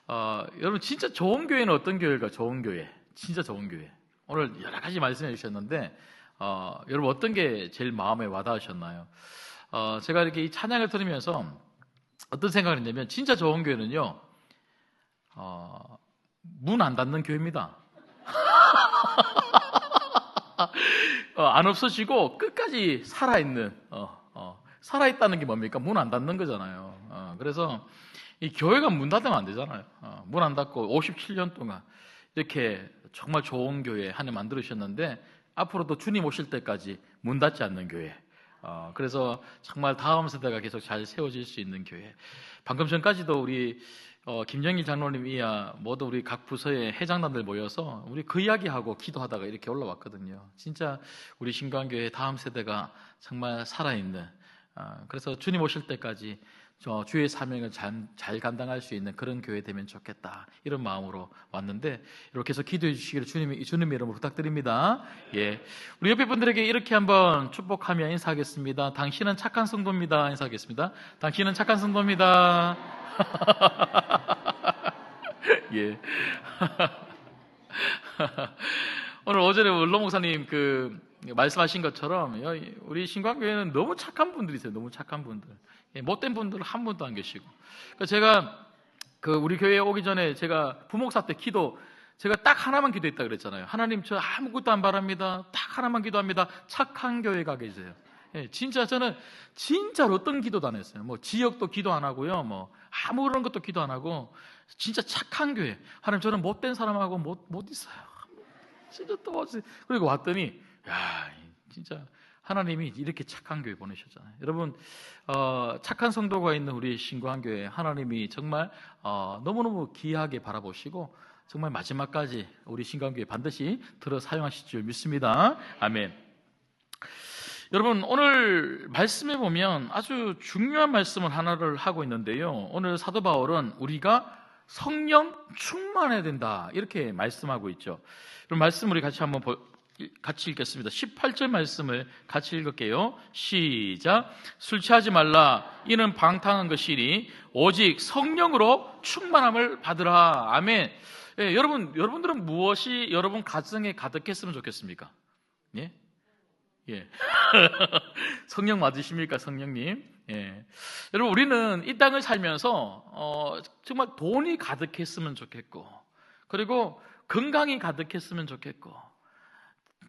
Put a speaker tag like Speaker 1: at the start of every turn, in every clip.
Speaker 1: 여러분 진짜 좋은 교회는 어떤 교회일까? 좋은 교회, 진짜 좋은 교회. 오늘 여러 가지 말씀해 주셨는데 여러분 어떤 게 제일 마음에 와닿으셨나요? 제가 이렇게 이 찬양을 들으면서 어떤 생각을 했냐면 진짜 좋은 교회는요 문 안 닫는 교회입니다. 안 없어지고 끝까지 살아있는 살아있다는 게 뭡니까? 문 안 닫는 거잖아요. 그래서 이 교회가 문 닫으면 안 되잖아요. 문 안 닫고 57년 동안 이렇게 정말 좋은 교회 하나 만들으셨는데 앞으로도 주님 오실 때까지 문 닫지 않는 교회. 그래서 정말 다음 세대가 계속 잘 세워질 수 있는 교회. 방금 전까지도 우리 김정일 장로님 이야 모두 우리 각 부서의 회장단들 모여서 우리 그 이야기하고 기도하다가 이렇게 올라왔거든요. 진짜 우리 신광교회 다음 세대가 정말 살아있는 그래서 주님 오실 때까지 주의 사명을 잘 감당할 수 있는 그런 교회 되면 좋겠다 이런 마음으로 왔는데 이렇게 해서 기도해 주시기를 주님의 이름으로 부탁드립니다. 예, 우리 옆에 분들에게 이렇게 한번 축복하며 인사하겠습니다. 당신은 착한 성도입니다. 인사하겠습니다. 당신은 착한 성도입니다. 예. 오늘 오전에 원로 목사님 말씀하신 것처럼 우리 신광교회는 너무 착한 분들이세요. 너무 착한 분들. 못된 분들은 한 분도 안 계시고. 그러니까 제가 우리 교회에 오기 전에 제가 부목사 때 제가 딱 하나만 기도했다 그랬잖아요. 하나님 저 아무것도 안 바랍니다. 딱 하나만 기도합니다. 착한 교회 가 계세요. 진짜 저는 진짜로 어떤 기도도 안 했어요. 뭐 지역도 기도 안 하고요. 뭐 아무런 것도 기도 안 하고 진짜 착한 교회. 하나님 저는 못된 사람하고 못 있어요. 진짜 또 그리고 왔더니 야 진짜 하나님이 이렇게 착한 교회 보내셨잖아요. 여러분 착한 성도가 있는 우리 신광교회 하나님이 정말 너무너무 귀하게 바라보시고 정말 마지막까지 우리 신광교회 반드시 들어 사용하실 줄 믿습니다. 아멘. 여러분 오늘 말씀에 보면 아주 중요한 말씀을 하나를 하고 있는데요. 오늘 사도 바울은 우리가 성령 충만해야 된다 이렇게 말씀하고 있죠. 그럼 말씀 우리 같이 읽겠습니다. 18절 말씀을 같이 읽을게요. 시작. 술 취하지 말라. 이는 방탕한 것이니 오직 성령으로 충만함을 받으라. 아멘. 예, 여러분들은 무엇이 여러분 가정에 가득했으면 좋겠습니까? 예? 예. 성령 맞으십니까, 성령님? 예. 여러분, 우리는 이 땅을 살면서 정말 돈이 가득했으면 좋겠고, 그리고 건강이 가득했으면 좋겠고,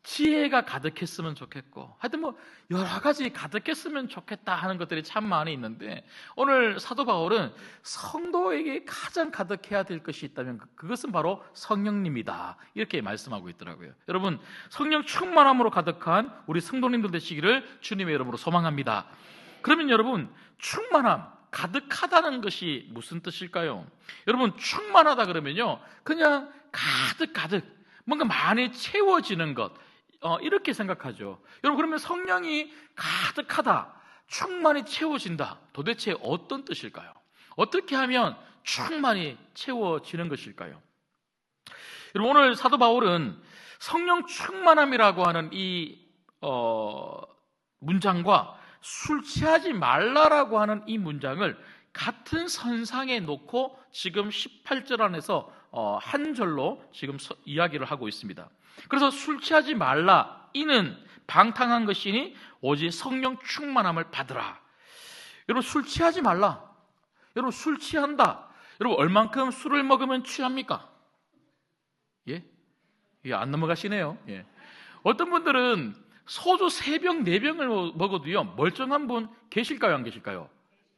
Speaker 1: 지혜가 가득했으면 좋겠고, 하여튼 뭐 여러 가지 가득했으면 좋겠다 하는 것들이 참 많이 있는데, 오늘 사도 바울은 성도에게 가장 가득해야 될 것이 있다면 그것은 바로 성령님이다 이렇게 말씀하고 있더라고요. 여러분 성령 충만함으로 가득한 우리 성도님들 되시기를 주님의 이름으로 소망합니다. 그러면 여러분 충만함, 가득하다는 것이 무슨 뜻일까요? 여러분 충만하다 그러면요 그냥 가득 뭔가 많이 채워지는 것 이렇게 생각하죠. 여러분 그러면 성령이 가득하다, 충만히 채워진다, 도대체 어떤 뜻일까요? 어떻게 하면 충만히 채워지는 것일까요? 여러분 오늘 사도 바울은 성령 충만함이라고 하는 이 문장과 술 취하지 말라라고 하는 이 문장을 같은 선상에 놓고 지금 18절 안에서 한 절로 지금 이야기를 하고 있습니다. 그래서 술 취하지 말라 이는 방탕한 것이니 오직 성령 충만함을 받으라. 여러분 술 취하지 말라. 여러분 술 취한다. 여러분 얼만큼 술을 먹으면 취합니까? 예? 안 넘어가시네요. 예. 어떤 분들은 소주 3병 4병을 먹어도요 멀쩡한 분 계실까요 안 계실까요?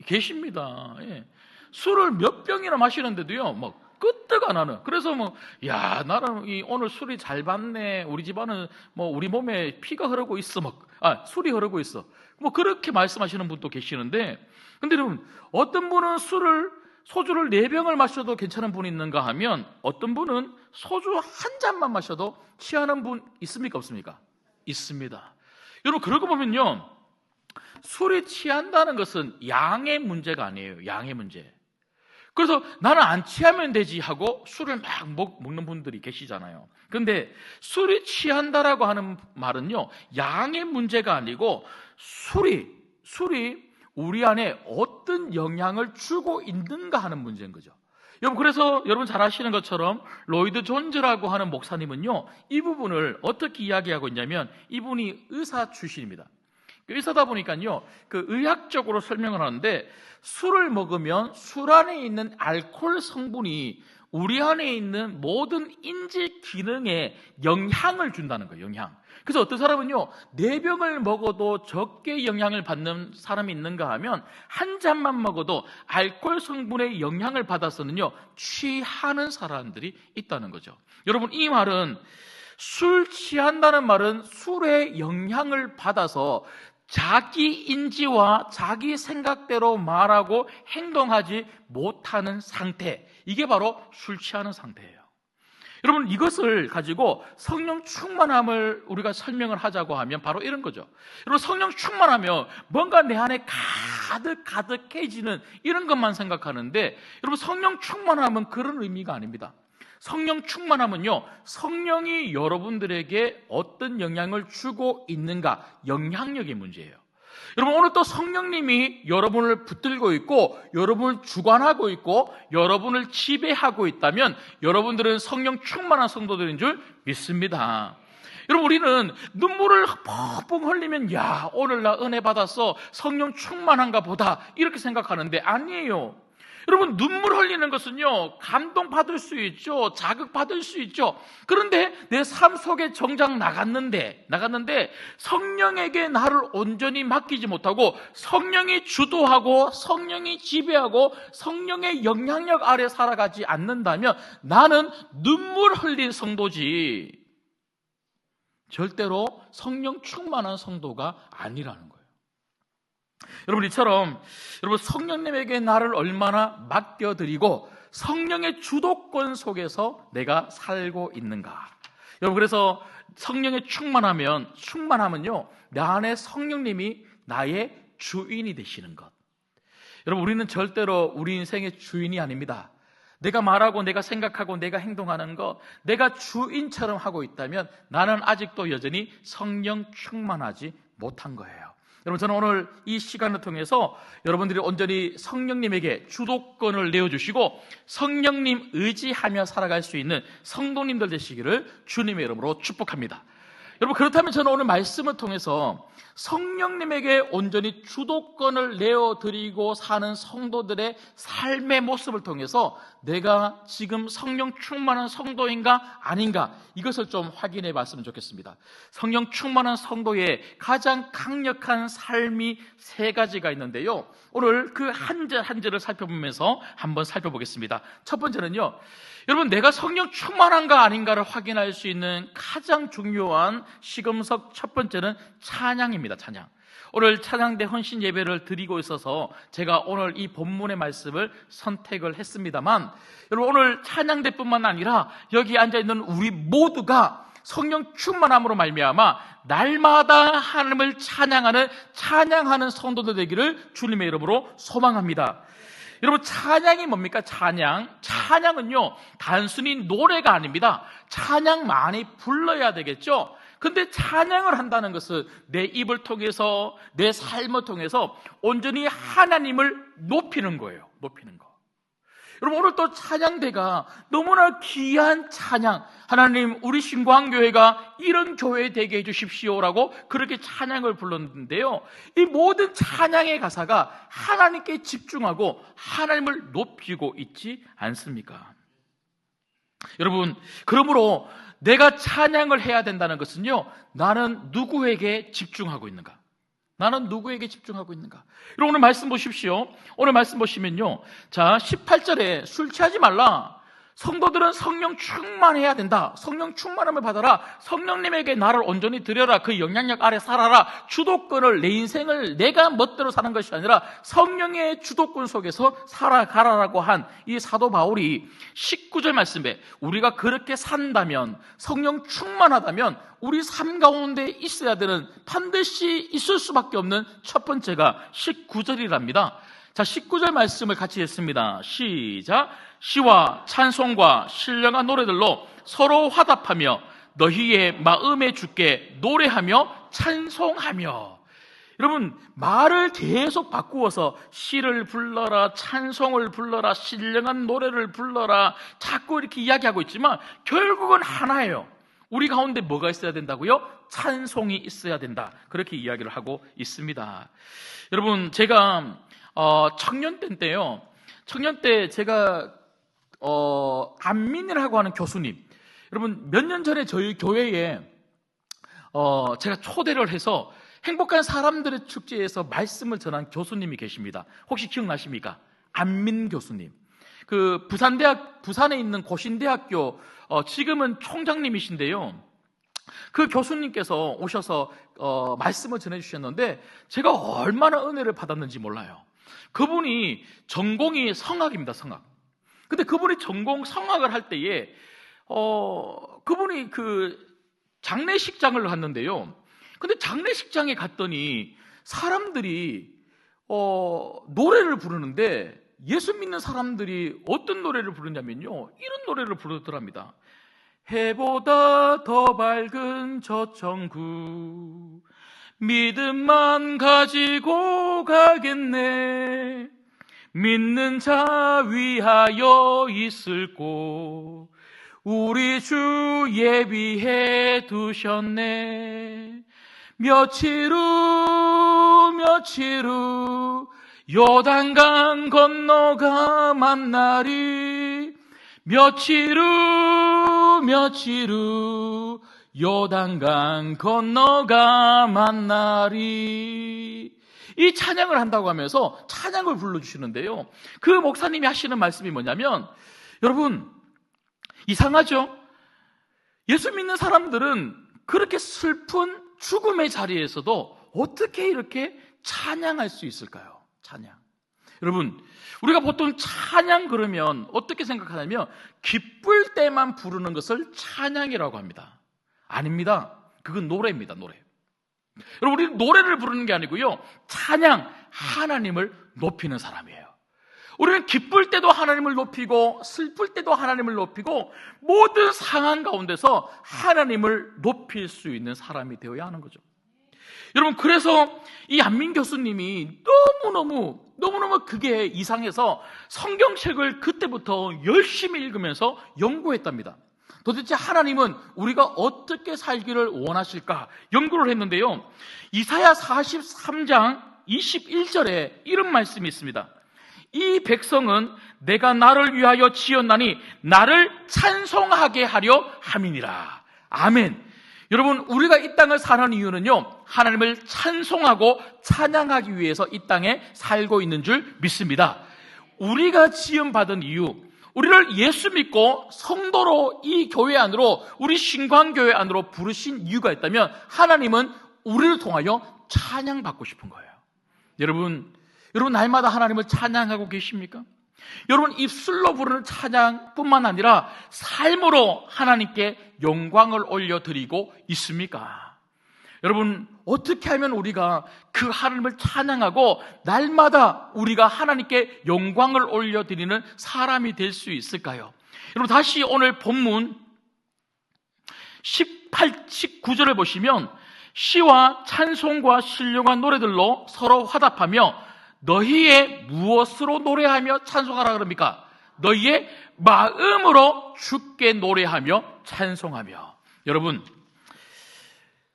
Speaker 1: 계십니다. 예. 술을 몇 병이나 마시는데도요 뭐 끄떡 안 하는. 그래서 나는 오늘 술이 잘 받네. 우리 집안은 우리 몸에 피가 흐르고 있어. 술이 흐르고 있어. 그렇게 말씀하시는 분도 계시는데, 근데 여러분, 어떤 분은 소주를 4병을 마셔도 괜찮은 분이 있는가 하면, 어떤 분은 소주 한 잔만 마셔도 취하는 분 있습니까? 없습니까? 있습니다. 여러분, 그러고 보면요, 술이 취한다는 것은 양의 문제가 아니에요. 양의 문제. 그래서 나는 안 취하면 되지 하고 술을 막 먹는 분들이 계시잖아요. 그런데 술이 취한다라고 하는 말은요 양의 문제가 아니고 술이 우리 안에 어떤 영향을 주고 있는가 하는 문제인 거죠. 여러분, 그래서 여러분 잘 아시는 것처럼 로이드 존즈라고 하는 목사님은요, 이 부분을 어떻게 이야기하고 있냐면, 이분이 의사 출신입니다. 의사다 보니까요, 그 의학적으로 설명을 하는데, 술을 먹으면 술 안에 있는 알코올 성분이 우리 안에 있는 모든 인지 기능에 영향을 준다는 거예요. 영향. 그래서 어떤 사람은요, 4병을 먹어도 적게 영향을 받는 사람이 있는가 하면, 한 잔만 먹어도 알코올 성분의 영향을 받아서는요, 취하는 사람들이 있다는 거죠. 여러분, 이 말은, 술 취한다는 말은 술의 영향을 받아서 자기 인지와 자기 생각대로 말하고 행동하지 못하는 상태, 이게 바로 술 취하는 상태예요. 여러분, 이것을 가지고 성령 충만함을 우리가 설명을 하자고 하면 바로 이런 거죠. 여러분, 성령 충만하면 뭔가 내 안에 가득해지는 이런 것만 생각하는데, 여러분, 성령 충만함은 그런 의미가 아닙니다. 성령 충만함은요, 성령이 여러분들에게 어떤 영향을 주고 있는가, 영향력의 문제예요. 여러분, 오늘 또 성령님이 여러분을 붙들고 있고 여러분을 주관하고 있고 여러분을 지배하고 있다면 여러분들은 성령 충만한 성도들인 줄 믿습니다. 여러분, 우리는 눈물을 펑펑 흘리면 야, 오늘 나 은혜 받았어, 성령 충만한가 보다, 이렇게 생각하는데 아니에요. 여러분, 눈물 흘리는 것은요, 감동받을 수 있죠, 자극받을 수 있죠. 그런데 내 삶 속에 정작 나갔는데 성령에게 나를 온전히 맡기지 못하고 성령이 주도하고 성령이 지배하고 성령의 영향력 아래 살아가지 않는다면 나는 눈물 흘린 성도지 절대로 성령 충만한 성도가 아니라는 거예요. 여러분, 이처럼 여러분, 성령님에게 나를 얼마나 맡겨드리고 성령의 주도권 속에서 내가 살고 있는가. 여러분, 그래서 성령의 충만함은요, 내 안에 성령님이 나의 주인이 되시는 것. 여러분, 우리는 절대로 우리 인생의 주인이 아닙니다. 내가 말하고 내가 생각하고 내가 행동하는 것, 내가 주인처럼 하고 있다면 나는 아직도 여전히 성령 충만하지 못한 거예요. 여러분, 저는 오늘 이 시간을 통해서 여러분들이 온전히 성령님에게 주도권을 내어주시고 성령님 의지하며 살아갈 수 있는 성도님들 되시기를 주님의 이름으로 축복합니다. 여러분, 그렇다면 저는 오늘 말씀을 통해서 성령님에게 온전히 주도권을 내어드리고 사는 성도들의 삶의 모습을 통해서 내가 지금 성령 충만한 성도인가 아닌가, 이것을 좀 확인해 봤으면 좋겠습니다. 성령 충만한 성도의 가장 강력한 삶이 3가지가 있는데요, 오늘 그 한 절 한 절을 살펴보면서 한번 살펴보겠습니다. 첫 번째는요, 여러분, 내가 성령 충만한가 아닌가를 확인할 수 있는 가장 중요한 시금석 첫 번째는 찬양입니다. 찬양. 오늘 찬양대 헌신 예배를 드리고 있어서 제가 오늘 이 본문의 말씀을 선택을 했습니다만, 여러분, 오늘 찬양대뿐만 아니라 여기 앉아있는 우리 모두가 성령 충만함으로 말미암아 날마다 하나님을 찬양하는 성도들 되기를 주님의 이름으로 소망합니다. 여러분, 찬양이 뭡니까? 찬양은요, 단순히 노래가 아닙니다. 찬양 많이 불러야 되겠죠? 근데 찬양을 한다는 것은 내 입을 통해서, 내 삶을 통해서 온전히 하나님을 높이는 거예요. 높이는 거. 여러분, 오늘 또 찬양대가 너무나 귀한 찬양, 하나님, 우리 신광교회가 이런 교회 되게 해주십시오라고 그렇게 찬양을 불렀는데요, 이 모든 찬양의 가사가 하나님께 집중하고 하나님을 높이고 있지 않습니까? 여러분, 그러므로 내가 찬양을 해야 된다는 것은요, 나는 누구에게 집중하고 있는가? 나는 누구에게 집중하고 있는가? 여러분, 오늘 말씀 보십시오. 오늘 말씀 보시면요, 자, 18절에 술 취하지 말라. 성도들은 성령 충만해야 된다. 성령 충만함을 받아라. 성령님에게 나를 온전히 드려라. 그 영향력 아래 살아라. 주도권을, 내 인생을 내가 멋대로 사는 것이 아니라 성령의 주도권 속에서 살아가라라고 한 이 사도 바울이 19절 말씀에 우리가 그렇게 산다면, 성령 충만하다면 우리 삶 가운데 있어야 되는, 반드시 있을 수밖에 없는 첫 번째가 19절이랍니다. 자, 19절 말씀을 같이 했습니다. 시작. 시와 찬송과 신령한 노래들로 서로 화답하며 너희의 마음의 주께 노래하며 찬송하며. 여러분, 말을 계속 바꾸어서 시를 불러라, 찬송을 불러라, 신령한 노래를 불러라, 자꾸 이렇게 이야기하고 있지만 결국은 하나예요. 우리 가운데 뭐가 있어야 된다고요? 찬송이 있어야 된다. 그렇게 이야기를 하고 있습니다. 여러분, 제가 청년 때인데요. 청년 때 제가 안민이라고 하는 교수님, 여러분 몇 년 전에 저희 교회에 제가 초대를 해서 행복한 사람들의 축제에서 말씀을 전한 교수님이 계십니다. 혹시 기억나십니까? 안민 교수님. 그 부산에 있는 고신대학교 지금은 총장님이신데요. 그 교수님께서 오셔서 말씀을 전해주셨는데 제가 얼마나 은혜를 받았는지 몰라요. 그분이 전공이 성악입니다. 성악. 근데 그분이 전공 성악을 할 때에 그분이 그 장례식장을 갔는데요. 근데 장례식장에 갔더니 사람들이 노래를 부르는데 예수 믿는 사람들이 어떤 노래를 부르냐면요, 이런 노래를 부르더랍니다. 해보다 더 밝은 저 천국 믿음만 가지고 가겠네. 믿는 자 위하여 있을 곳 우리 주 예비해 두셨네. 며칠 후 요단강 건너가 만나리. 며칠 후 요단강 건너가 만나리. 이 찬양을 한다고 하면서 찬양을 불러주시는데요, 그 목사님이 하시는 말씀이 뭐냐면, 여러분 이상하죠? 예수 믿는 사람들은 그렇게 슬픈 죽음의 자리에서도 어떻게 이렇게 찬양할 수 있을까요? 찬양. 여러분, 우리가 보통 찬양 그러면 어떻게 생각하냐면 기쁠 때만 부르는 것을 찬양이라고 합니다. 아닙니다. 그건 노래입니다. 노래. 여러분, 우리는 노래를 부르는 게 아니고요, 찬양, 하나님을 높이는 사람이에요. 우리는 기쁠 때도 하나님을 높이고 슬플 때도 하나님을 높이고 모든 상황 가운데서 하나님을 높일 수 있는 사람이 되어야 하는 거죠. 여러분, 그래서 이 안민 교수님이 너무너무 그게 이상해서 성경책을 그때부터 열심히 읽으면서 연구했답니다. 도대체 하나님은 우리가 어떻게 살기를 원하실까 연구를 했는데요, 이사야 43장 21절에 이런 말씀이 있습니다. 이 백성은 내가 나를 위하여 지었나니 나를 찬송하게 하려 함이니라. 아멘. 여러분, 우리가 이 땅을 사는 이유는요, 하나님을 찬송하고 찬양하기 위해서 이 땅에 살고 있는 줄 믿습니다. 우리가 지음받은 이유, 우리를 예수 믿고 성도로 이 교회 안으로, 우리 신광교회 안으로 부르신 이유가 있다면 하나님은 우리를 통하여 찬양받고 싶은 거예요. 여러분 날마다 하나님을 찬양하고 계십니까? 여러분, 입술로 부르는 찬양뿐만 아니라 삶으로 하나님께 영광을 올려드리고 있습니까? 여러분, 어떻게 하면 우리가 그 하나님을 찬양하고 날마다 우리가 하나님께 영광을 올려드리는 사람이 될 수 있을까요? 여러분, 다시 오늘 본문 19절을 보시면 시와 찬송과 신령한 노래들로 서로 화답하며 너희의 무엇으로 노래하며 찬송하라 그럽니까? 너희의 마음으로 주께 노래하며 찬송하며. 여러분,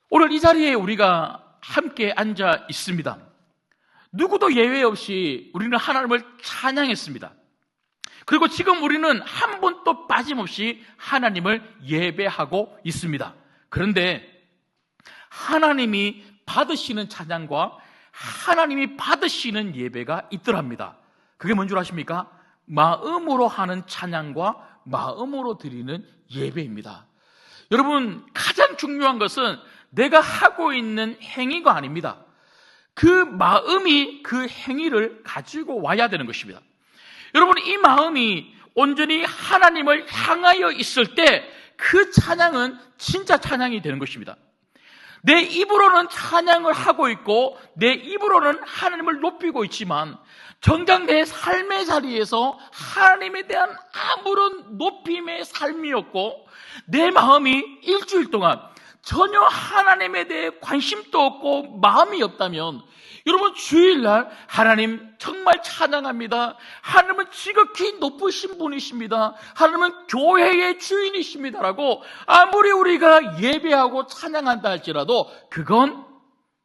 Speaker 1: 오늘 이 자리에 우리가 함께 앉아 있습니다. 누구도 예외 없이 우리는 하나님을 찬양했습니다. 그리고 지금 우리는 한 번도 빠짐없이 하나님을 예배하고 있습니다. 그런데 하나님이 받으시는 찬양과 하나님이 받으시는 예배가 있더랍니다. 그게 뭔 줄 아십니까? 마음으로 하는 찬양과 마음으로 드리는 예배입니다. 여러분, 가장 중요한 것은 내가 하고 있는 행위가 아닙니다. 그 마음이 그 행위를 가지고 와야 되는 것입니다. 여러분, 이 마음이 온전히 하나님을 향하여 있을 때 그 찬양은 진짜 찬양이 되는 것입니다. 내 입으로는 찬양을 하고 있고 내 입으로는 하나님을 높이고 있지만 정작 내 삶의 자리에서 하나님에 대한 아무런 높임의 삶이었고 내 마음이 일주일 동안 전혀 하나님에 대해 관심도 없고 마음이 없다면 여러분 주일날 하나님 정말 찬양합니다. 하나님은 지극히 높으신 분이십니다. 하나님은 교회의 주인이십니다라고 아무리 우리가 예배하고 찬양한다 할지라도 그건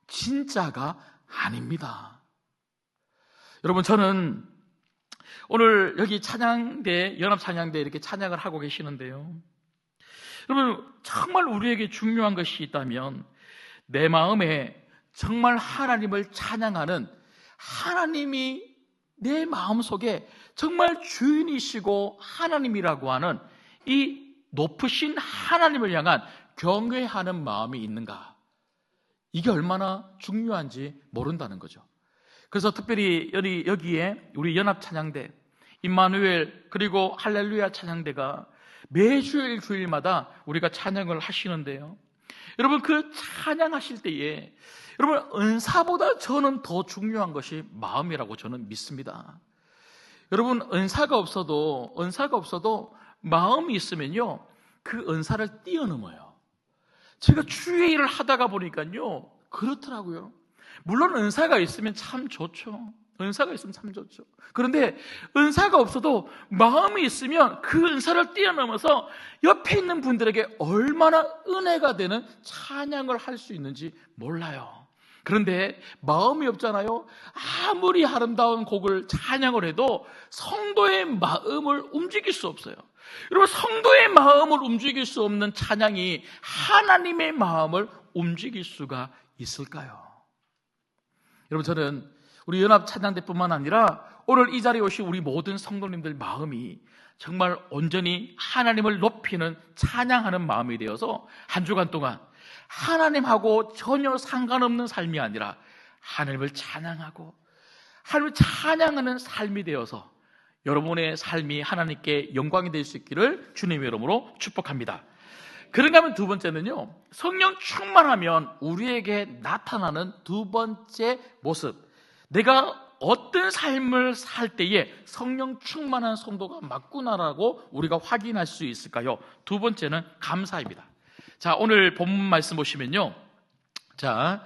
Speaker 1: 진짜가 아닙니다. 여러분, 저는 오늘 여기 찬양대, 연합찬양대 이렇게 찬양을 하고 계시는데요, 여러분 정말 우리에게 중요한 것이 있다면 내 마음에 정말 하나님을 찬양하는, 하나님이 내 마음속에 정말 주인이시고 하나님이라고 하는 이 높으신 하나님을 향한 경외하는 마음이 있는가, 이게 얼마나 중요한지 모른다는 거죠. 그래서 특별히 여기에 우리 연합찬양대, 임마누엘 그리고 할렐루야 찬양대가 매주일 주일마다 우리가 찬양을 하시는데요, 여러분 그 찬양하실 때에 여러분 은사보다 저는 더 중요한 것이 마음이라고 저는 믿습니다. 여러분 은사가 없어도 마음이 있으면요 그 은사를 뛰어넘어요. 제가 주의 일을 하다가 보니까요 그렇더라고요. 물론 은사가 있으면 참 좋죠. 은사가 있으면 참 좋죠. 그런데 은사가 없어도 마음이 있으면 그 은사를 뛰어넘어서 옆에 있는 분들에게 얼마나 은혜가 되는 찬양을 할 수 있는지 몰라요. 그런데 마음이 없잖아요. 아무리 아름다운 곡을 찬양을 해도 성도의 마음을 움직일 수 없어요. 여러분 성도의 마음을 움직일 수 없는 찬양이 하나님의 마음을 움직일 수가 있을까요? 여러분 저는 우리 연합찬양대뿐만 아니라 오늘 이 자리에 오신 우리 모든 성도님들 마음이 정말 온전히 하나님을 높이는 찬양하는 마음이 되어서 한 주간 동안 하나님하고 전혀 상관없는 삶이 아니라 하나님을 찬양하고 하나님을 찬양하는 삶이 되어서 여러분의 삶이 하나님께 영광이 될 수 있기를 주님의 이름으로 축복합니다. 그런가 하면 두 번째는요, 성령 충만하면 우리에게 나타나는 두 번째 모습, 내가 어떤 삶을 살 때에 성령 충만한 성도가 맞구나라고 우리가 확인할 수 있을까요? 두 번째는 감사입니다. 자, 오늘 본문 말씀 보시면요, 자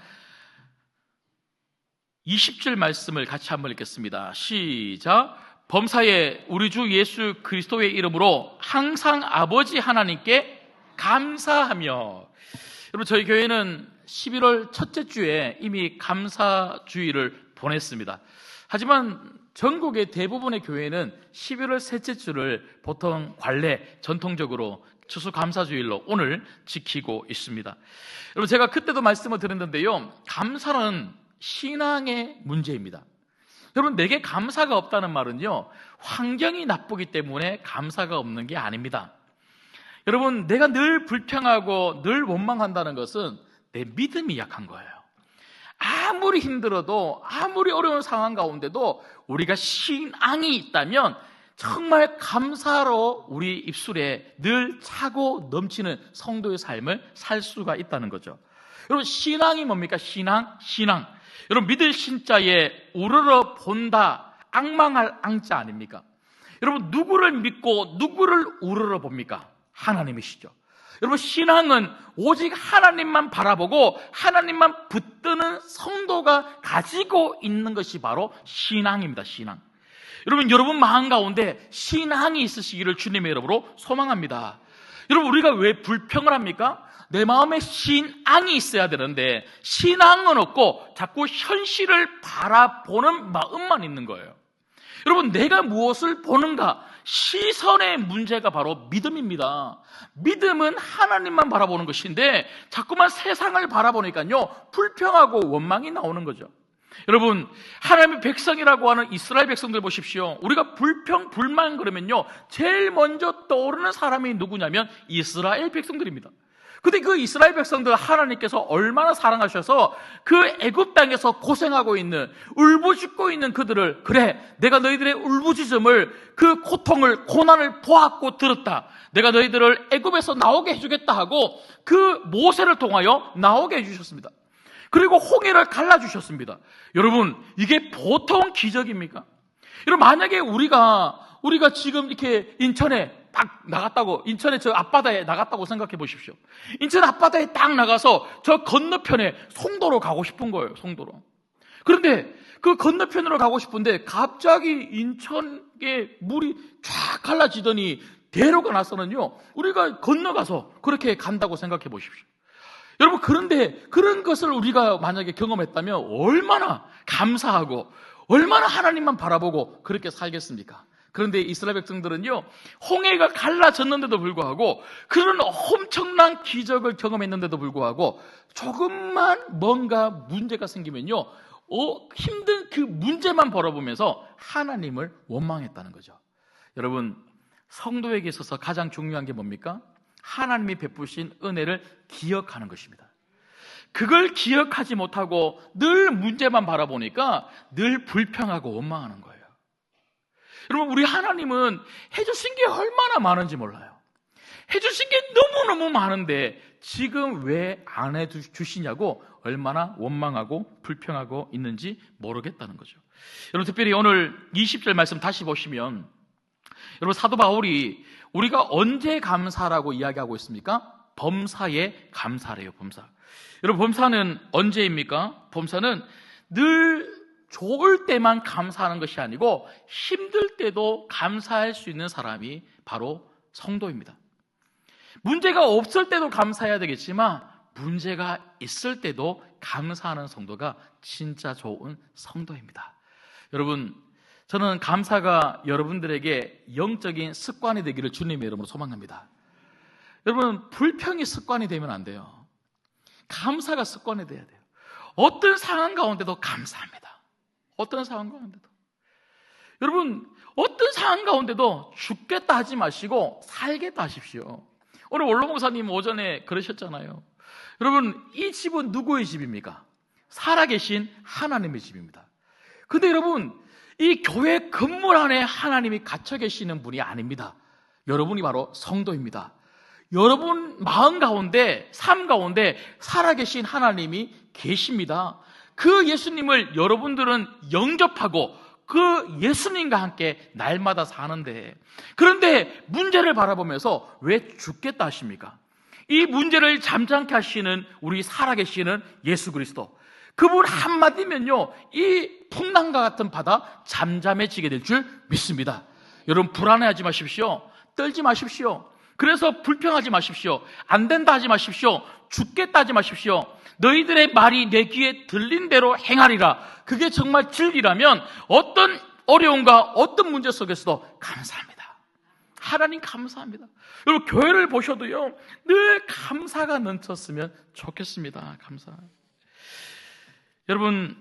Speaker 1: 20절 말씀을 같이 한번 읽겠습니다. 시작. 범사에 우리 주 예수 그리스도의 이름으로 항상 아버지 하나님께 감사하며. 여러분 저희 교회는 11월 첫째 주에 이미 감사주의를 보냈습니다. 하지만 전국의 대부분의 교회는 11월 셋째 주를 보통 관례, 전통적으로 추수감사주일로 오늘 지키고 있습니다. 여러분 제가 그때도 말씀을 드렸는데요, 감사는 신앙의 문제입니다. 여러분 내게 감사가 없다는 말은요 환경이 나쁘기 때문에 감사가 없는 게 아닙니다. 여러분 내가 늘 불평하고 늘 원망한다는 것은 내 믿음이 약한 거예요. 아무리 힘들어도 아무리 어려운 상황 가운데도 우리가 신앙이 있다면 정말 감사로 우리 입술에 늘 차고 넘치는 성도의 삶을 살 수가 있다는 거죠. 여러분 신앙이 뭡니까? 신앙. 여러분 믿을 신자에 우러러 본다, 앙망할 앙자 아닙니까? 여러분 누구를 믿고 누구를 우러러 봅니까? 하나님이시죠. 여러분 신앙은 오직 하나님만 바라보고 하나님만 붙드는 성도가 가지고 있는 것이 바로 신앙입니다. 신앙. 여러분 마음 가운데 신앙이 있으시기를 주님의 이름으로 소망합니다. 여러분 우리가 왜 불평을 합니까? 내 마음에 신앙이 있어야 되는데 신앙은 없고 자꾸 현실을 바라보는 마음만 있는 거예요. 여러분 내가 무엇을 보는가, 시선의 문제가 바로 믿음입니다. 믿음은 하나님만 바라보는 것인데 자꾸만 세상을 바라보니까요 불평하고 원망이 나오는 거죠. 여러분 하나님의 백성이라고 하는 이스라엘 백성들 보십시오. 우리가 불평 불만 그러면요 제일 먼저 떠오르는 사람이 누구냐면 이스라엘 백성들입니다. 근데 그 이스라엘 백성들 하나님께서 얼마나 사랑하셔서 그 애굽 땅에서 고생하고 있는, 울부짖고 있는 그들을, 그래 내가 너희들의 울부짖음을, 그 고통을, 고난을 보았고 들었다, 내가 너희들을 애굽에서 나오게 해주겠다 하고 그 모세를 통하여 나오게 해주셨습니다. 그리고 홍해를 갈라주셨습니다. 여러분 이게 보통 기적입니까? 여러분 만약에 우리가 지금 이렇게 인천에 딱 나갔다고, 인천의 저 앞바다에 나갔다고 생각해 보십시오. 인천 앞바다에 딱 나가서 저 건너편에 송도로 가고 싶은 거예요, 송도로. 그런데 그 건너편으로 가고 싶은데 갑자기 인천에 물이 쫙 갈라지더니 대로가 나서는요, 우리가 건너가서 그렇게 간다고 생각해 보십시오. 여러분, 그런데 그런 것을 우리가 만약에 경험했다면 얼마나 감사하고 얼마나 하나님만 바라보고 그렇게 살겠습니까? 그런데 이스라엘 백성들은요, 홍해가 갈라졌는데도 불구하고, 그런 엄청난 기적을 경험했는데도 불구하고 조금만 뭔가 문제가 생기면요, 힘든 그 문제만 바라보면서 하나님을 원망했다는 거죠. 여러분, 성도에게 있어서 가장 중요한 게 뭡니까? 하나님이 베푸신 은혜를 기억하는 것입니다. 그걸 기억하지 못하고 늘 문제만 바라보니까 늘 불평하고 원망하는 거예요. 여러분, 우리 하나님은 해주신 게 얼마나 많은지 몰라요. 해주신 게 너무너무 많은데 지금 왜 안 해주시냐고 얼마나 원망하고 불평하고 있는지 모르겠다는 거죠. 여러분, 특별히 오늘 20절 말씀 다시 보시면, 여러분, 사도 바울이 우리가 언제 감사라고 이야기하고 있습니까? 범사에 감사래요, 범사. 여러분, 범사는 언제입니까? 범사는 늘 좋을 때만 감사하는 것이 아니고 힘들 때도 감사할 수 있는 사람이 바로 성도입니다. 문제가 없을 때도 감사해야 되겠지만 문제가 있을 때도 감사하는 성도가 진짜 좋은 성도입니다. 여러분, 저는 감사가 여러분들에게 영적인 습관이 되기를 주님의 이름으로 소망합니다. 여러분, 불평이 습관이 되면 안 돼요. 감사가 습관이 돼야 돼요. 어떤 상황 가운데도 감사합니다. 어떤 상황 가운데도. 여러분, 어떤 상황 가운데도 죽겠다 하지 마시고 살겠다 하십시오. 오늘 원로 목사님 오전에 그러셨잖아요. 여러분, 이 집은 누구의 집입니까? 살아계신 하나님의 집입니다. 근데 여러분, 이 교회 건물 안에 하나님이 갇혀 계시는 분이 아닙니다. 여러분이 바로 성도입니다. 여러분 마음 가운데, 삶 가운데 살아계신 하나님이 계십니다. 그 예수님을 여러분들은 영접하고 그 예수님과 함께 날마다 사는데, 그런데 문제를 바라보면서 왜 죽겠다 하십니까? 이 문제를 잠잠케 하시는 우리 살아계시는 예수 그리스도, 그분 한마디면요, 이 풍랑과 같은 바다 잠잠해지게 될 줄 믿습니다. 여러분, 불안해하지 마십시오. 떨지 마십시오. 그래서 불평하지 마십시오. 안 된다 하지 마십시오. 죽겠다 하지 마십시오. 너희들의 말이 내 귀에 들린 대로 행하리라. 그게 정말 진리라면 어떤 어려움과 어떤 문제 속에서도 감사합니다. 하나님 감사합니다. 여러분, 교회를 보셔도요, 늘 감사가 넘쳤으면 좋겠습니다. 감사. 여러분,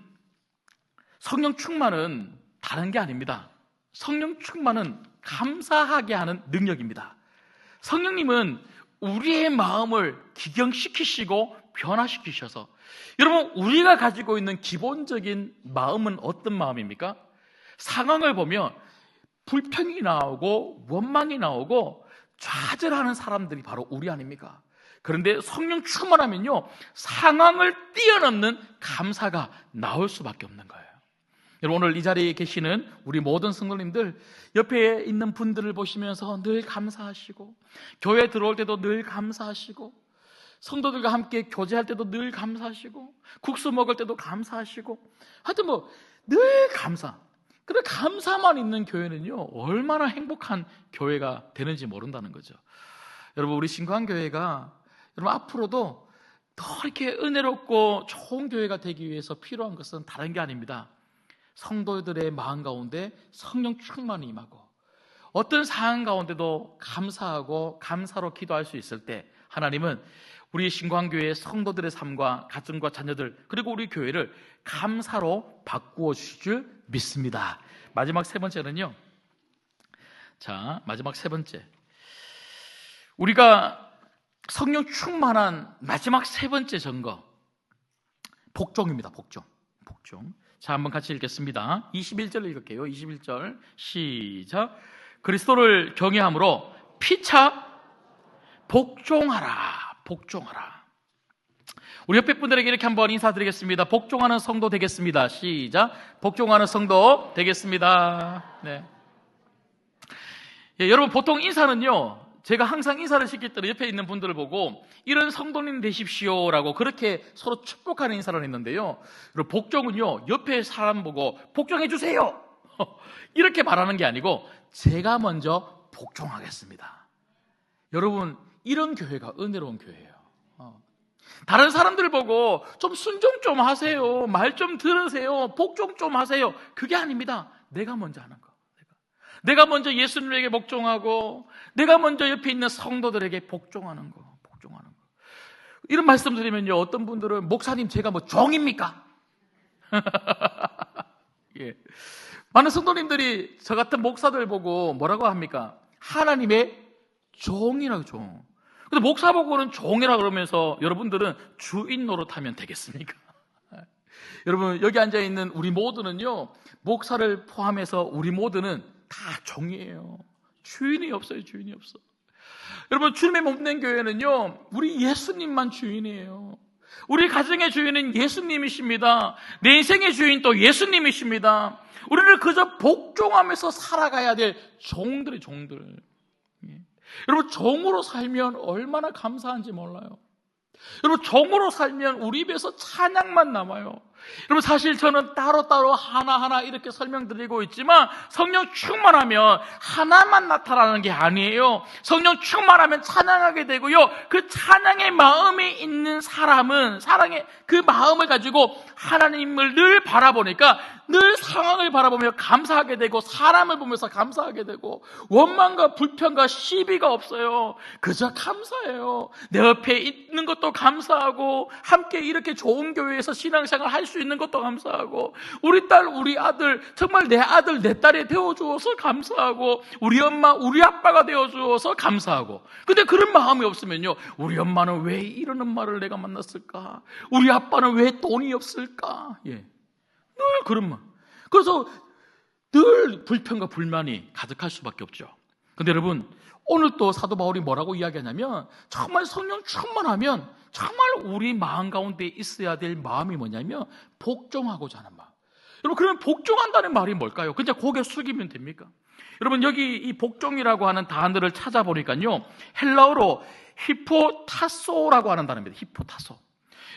Speaker 1: 성령 충만은 다른 게 아닙니다. 성령 충만은 감사하게 하는 능력입니다. 성령님은 우리의 마음을 기경시키시고 변화시키셔서, 여러분, 우리가 가지고 있는 기본적인 마음은 어떤 마음입니까? 상황을 보면 불평이 나오고 원망이 나오고 좌절하는 사람들이 바로 우리 아닙니까? 그런데 성령 충만하면요, 상황을 뛰어넘는 감사가 나올 수밖에 없는 거예요. 여러분, 오늘 이 자리에 계시는 우리 모든 성도님들, 옆에 있는 분들을 보시면서 늘 감사하시고, 교회 들어올 때도 늘 감사하시고, 성도들과 함께 교제할 때도 늘 감사하시고, 국수 먹을 때도 감사하시고, 하여튼 늘 감사. 그래, 감사만 있는 교회는요, 얼마나 행복한 교회가 되는지 모른다는 거죠. 여러분, 우리 신광교회가 여러분 앞으로도 더 이렇게 은혜롭고 좋은 교회가 되기 위해서 필요한 것은 다른 게 아닙니다. 성도들의 마음 가운데 성령 충만이 임하고, 어떤 상황 가운데도 감사하고 감사로 기도할 수 있을 때 하나님은 우리 신광교회의 성도들의 삶과 가정과 자녀들, 그리고 우리 교회를 감사로 바꾸어 주실 줄 믿습니다. 마지막 세 번째는요, 마지막 세 번째, 우리가 성령 충만한 마지막 세 번째 증거, 복종입니다. 복종. 자, 한번 같이 읽겠습니다. 21절 읽을게요. 21절 시작. 그리스도를 경외함으로 피차 복종하라. 우리 옆에 분들에게 이렇게 한번 인사드리겠습니다. 복종하는 성도 되겠습니다. 시작. 복종하는 성도 되겠습니다. 네. 여러분 보통 인사는요, 제가 항상 인사를 시킬 때는 옆에 있는 분들을 보고 이런 성도님 되십시오라고 그렇게 서로 축복하는 인사를 했는데요, 그리고 복종은요, 옆에 사람 보고 복종해 주세요 이렇게 말하는 게 아니고 제가 먼저 복종하겠습니다. 여러분, 이런 교회가 은혜로운 교회예요. 다른 사람들 보고 좀 순종 좀 하세요, 말 좀 들으세요, 복종 좀 하세요, 그게 아닙니다. 내가 먼저 하는 거. 내가 먼저 예수님에게 복종하고 내가 먼저 옆에 있는 성도들에게 복종하는 거. 이런 말씀 드리면요, 어떤 분들은 목사님 제가 뭐 종입니까? 예. 많은 성도님들이 저 같은 목사들 보고 뭐라고 합니까? 하나님의 종이라고, 종. 근데 목사 보고는 종이라 그러면서 여러분들은 주인 노릇하면 되겠습니까? 여러분, 여기 앉아있는 우리 모두는요, 목사를 포함해서 우리 모두는 다 종이에요. 주인이 없어요. 주인이 없어. 여러분, 주님의 몸된 교회는요, 우리 예수님만 주인이에요. 우리 가정의 주인은 예수님이십니다. 내 인생의 주인 또 예수님이십니다. 우리는 그저 복종하면서 살아가야 될 종들이 종들. 여러분, 종으로 살면 얼마나 감사한지 몰라요. 여러분, 종으로 살면 우리 입에서 찬양만 남아요. 여러분, 사실 저는 따로따로 하나하나 이렇게 설명드리고 있지만 성령 충만하면 하나만 나타나는 게 아니에요. 성령 충만하면 찬양하게 되고요, 그 찬양의 마음이 있는 사람은 사랑의 그 마음을 가지고 하나님을 늘 바라보니까 늘 상황을 바라보며 감사하게 되고 사람을 보면서 감사하게 되고 원망과 불평과 시비가 없어요. 그저 감사해요. 내 옆에 있는 것도 감사하고 함께 이렇게 좋은 교회에서 신앙생활 할 수 있는 것도 감사하고 우리 딸 우리 아들 정말 내 아들 내 딸이 되어주어서 감사하고 우리 엄마 우리 아빠가 되어주어서 감사하고, 근데 그런 마음이 없으면요, 우리 엄마는 왜 이러는 말을 내가 만났을까, 우리 아빠는 왜 돈이 없을까, 늘 그런 말. 그래서 늘 불평과 불만이 가득할 수밖에 없죠. 근데 여러분, 오늘 또 사도 바울이 뭐라고 이야기하냐면 정말 성령 충만하면 정말 우리 마음 가운데 있어야 될 마음이 뭐냐면 복종하고자 하는 마음. 여러분, 그러면 복종한다는 말이 뭘까요? 그냥 고개 숙이면 됩니까? 여러분, 여기 이 복종이라고 하는 단어를 찾아보니까요, 헬라어로 히포타소라고 하는 단어입니다. 히포타소.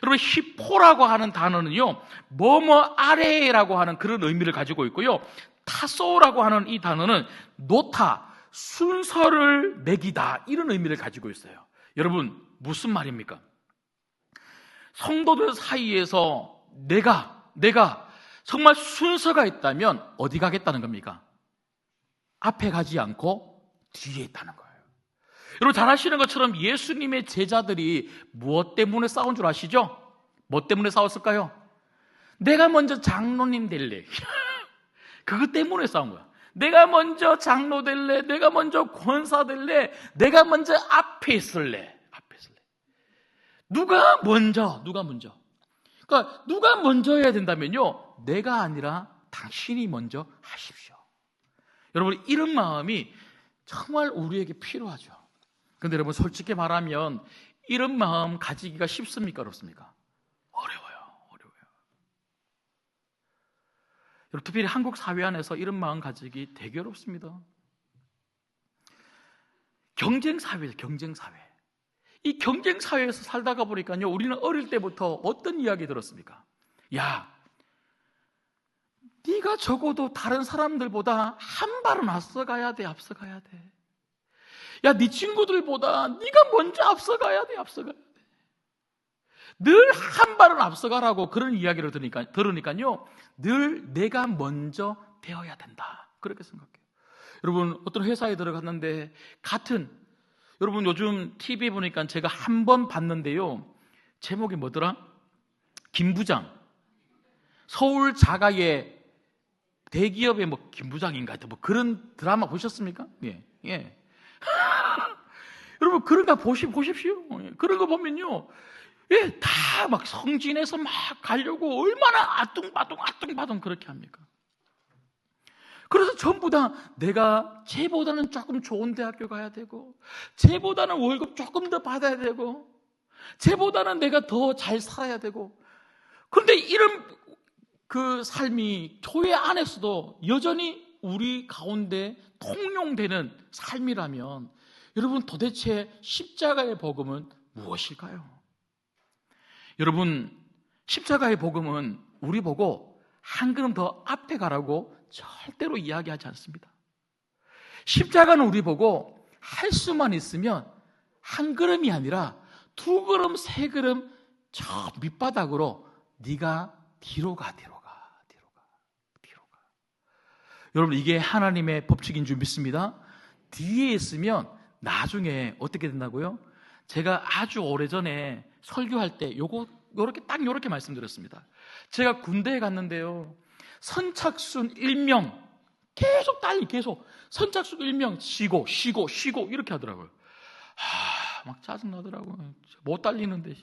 Speaker 1: 여러분, 히포라고 하는 단어는요, 뭐뭐 아래라고 하는 그런 의미를 가지고 있고요, 타소라고 하는 이 단어는 놓다, 순서를 매기다, 이런 의미를 가지고 있어요. 여러분, 무슨 말입니까? 성도들 사이에서 내가 정말 순서가 있다면 어디 가겠다는 겁니까? 앞에 가지 않고 뒤에 있다는 거예요. 여러분, 잘 아시는 것처럼 예수님의 제자들이 무엇 때문에 싸운 줄 아시죠? 뭐 때문에 싸웠을까요? 내가 먼저 장로님 될래. 그것 때문에 싸운 거야. 내가 먼저 장로 될래, 내가 먼저 권사 될래, 내가 먼저 앞에 있을래. 누가 먼저. 그러니까 누가 먼저 해야 된다면요, 내가 아니라 당신이 먼저 하십시오. 여러분, 이런 마음이 정말 우리에게 필요하죠. 근데 여러분, 솔직히 말하면 이런 마음 가지기가 쉽습니까? 어렵습니까? 어려워요. 여러분, 특별히 한국 사회 안에서 이런 마음 가지기 되게 어렵습니다. 경쟁사회예요, 경쟁사회. 이 경쟁사회에서 살다가 보니까요, 우리는 어릴 때부터 어떤 이야기 들었습니까? 야, 네가 적어도 다른 사람들보다 한 발은 앞서가야 돼. 야, 네 친구들보다 네가 먼저 앞서가야 돼. 늘 한 발은 앞서가라고 그런 이야기를 들으니까요, 늘 내가 먼저 되어야 된다, 그렇게 생각해요. 여러분, 어떤 회사에 들어갔는데 여러분, 요즘 TV 보니까 제가 한 번 봤는데요, 제목이 뭐더라? 김부장. 서울 자가의 대기업의 김부장인가, 그런 드라마 보셨습니까? 예. 여러분, 그런 거 보십시오. 그런 거 보면요, 다 막 성진해서 막 가려고 얼마나 아뚱바tung 그렇게 합니까? 그래서 전부 다 내가 쟤보다는 조금 좋은 대학교 가야 되고, 쟤보다는 월급 조금 더 받아야 되고, 쟤보다는 내가 더 잘 살아야 되고. 그런데 이런 그 삶이 교회 안에서도 여전히 우리 가운데 통용되는 삶이라면 여러분 도대체 십자가의 복음은 무엇일까요? 여러분 십자가의 복음은 우리 보고 한 걸음 더 앞에 가라고 절대로 이야기하지 않습니다. 십자가는 우리 보고 할 수만 있으면 한 걸음이 아니라 두 걸음, 세 걸음 저 밑바닥으로 네가 뒤로 가. 여러분 이게 하나님의 법칙인 줄 믿습니다. 뒤에 있으면 나중에 어떻게 된다고요? 제가 아주 오래전에 설교할 때 요렇게 말씀드렸습니다. 제가 군대에 갔는데요. 선착순 1명 계속 선착순 1명 쉬고 이렇게 하더라고요. 막 짜증나더라고요. 못 달리는데.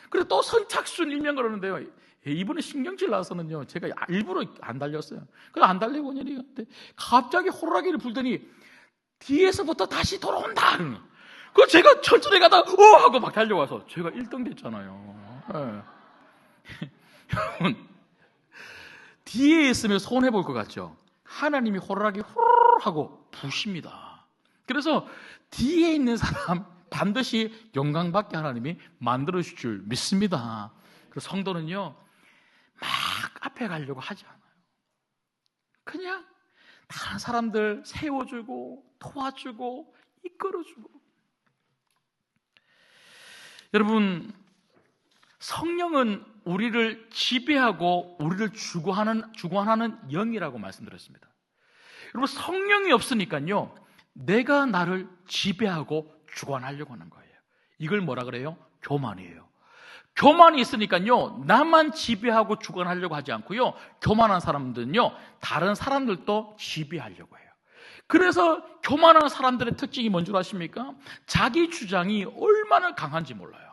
Speaker 1: 그래서 또 선착순 1명 그러는데요. 이번에 신경질 나서는요, 제가 일부러 안 달렸어요. 그래서 안 달리고 있는데 갑자기 호루라기를 불더니 뒤에서부터 다시 돌아온다. 그 제가 천천히 가다가 하고 막 달려와서 제가 1등 됐잖아요. 여러분 뒤에 있으면 손해볼 것 같죠? 하나님이 호루라기 후루룩 하고 부십니다. 그래서 뒤에 있는 사람 반드시 영광받게 하나님이 만들어주실 줄 믿습니다. 그래서 성도는요 막 앞에 가려고 하지 않아요. 그냥 다른 사람들 세워주고 도와주고 이끌어주고. 여러분 성령은 우리를 지배하고 우리를 주관하는 영이라고 말씀드렸습니다. 여러분 성령이 없으니까요 내가 나를 지배하고 주관하려고 하는 거예요. 이걸 뭐라 그래요? 교만이에요. 교만이 있으니까요 나만 지배하고 주관하려고 하지 않고요 교만한 사람들은요 다른 사람들도 지배하려고 해요. 그래서 교만한 사람들의 특징이 뭔 줄 아십니까? 자기 주장이 얼마나 강한지 몰라요.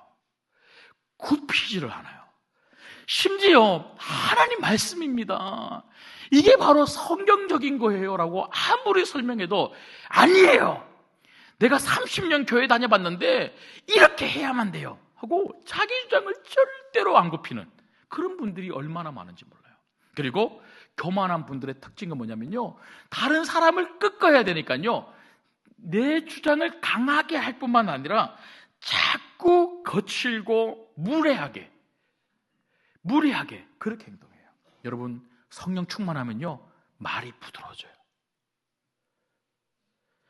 Speaker 1: 굽히지를 않아요. 심지어 하나님 말씀입니다. 이게 바로 성경적인 거예요 라고 아무리 설명해도 아니에요. 내가 30년 교회 다녀봤는데 이렇게 해야만 돼요 하고 자기 주장을 절대로 안 굽히는 그런 분들이 얼마나 많은지 몰라요. 그리고 교만한 분들의 특징은 뭐냐면요 다른 사람을 꺾어야 되니까요 내 주장을 강하게 할 뿐만 아니라 자꾸 거칠고 무례하게 그렇게 행동해요. 여러분 성령 충만하면요 말이 부드러워져요.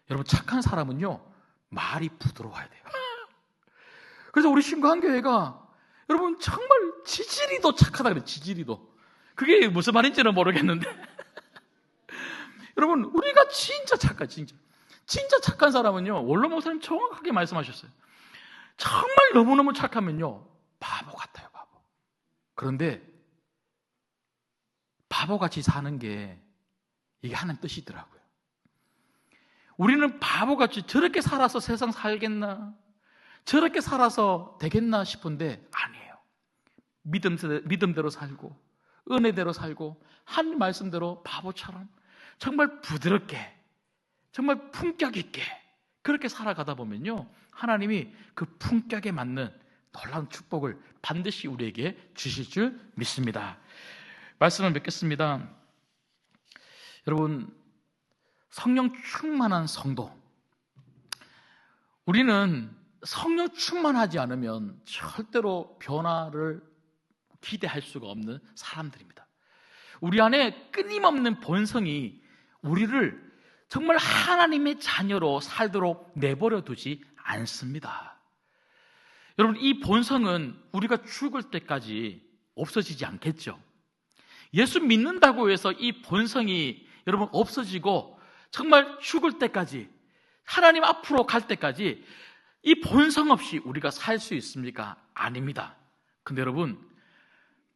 Speaker 1: 여러분 착한 사람은요 말이 부드러워야 돼요. 그래서 우리 신구한교회가 여러분 정말 지지리도 착하다 그래요. 지지리도. 그게 무슨 말인지는 모르겠는데 여러분 우리가 진짜 착한 사람은요 원로 목사님 정확하게 말씀하셨어요. 정말 너무너무 착하면요 바보 같아요. 바보. 그런데 바보같이 사는 게 이게 하나님 뜻이더라고요. 우리는 바보같이 저렇게 살아서 세상 살겠나 저렇게 살아서 되겠나 싶은데 아니에요. 믿음대로 살고 은혜대로 살고 한 말씀대로 바보처럼 정말 부드럽게 정말 품격 있게 그렇게 살아가다 보면요 하나님이 그 품격에 맞는 놀라운 축복을 반드시 우리에게 주실 줄 믿습니다. 말씀을 맺겠습니다. 여러분 성령 충만한 성도, 우리는 성령 충만하지 않으면 절대로 변화를 기대할 수가 없는 사람들입니다. 우리 안에 끊임없는 본성이 우리를 정말 하나님의 자녀로 살도록 내버려 두지 않습니다. 여러분 이 본성은 우리가 죽을 때까지 없어지지 않겠죠. 예수 믿는다고 해서 이 본성이 여러분 없어지고 정말 죽을 때까지 하나님 앞으로 갈 때까지 이 본성 없이 우리가 살 수 있습니까? 아닙니다. 근데 여러분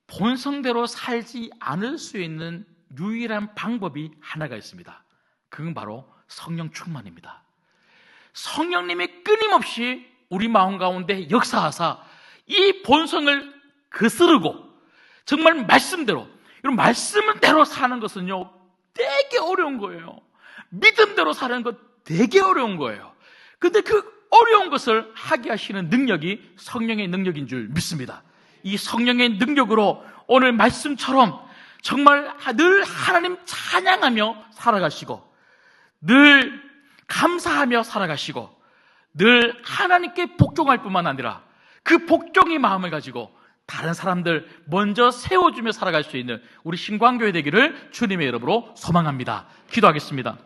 Speaker 1: 본성대로 살지 않을 수 있는 유일한 방법이 하나가 있습니다. 그건 바로 성령 충만입니다. 성령님이 끊임없이 우리 마음 가운데 역사하사 이 본성을 거스르고 정말 말씀대로, 여러분 말씀대로 사는 것은요 되게 어려운 거예요. 믿음대로 사는 것 되게 어려운 거예요. 근데 그 어려운 것을 하게 하시는 능력이 성령의 능력인 줄 믿습니다. 이 성령의 능력으로 오늘 말씀처럼 정말 늘 하나님 찬양하며 살아가시고 늘 감사하며 살아가시고 늘 하나님께 복종할 뿐만 아니라 그 복종의 마음을 가지고 다른 사람들 먼저 세워주며 살아갈 수 있는 우리 신광교회 되기를 주님의 이름으로 소망합니다. 기도하겠습니다.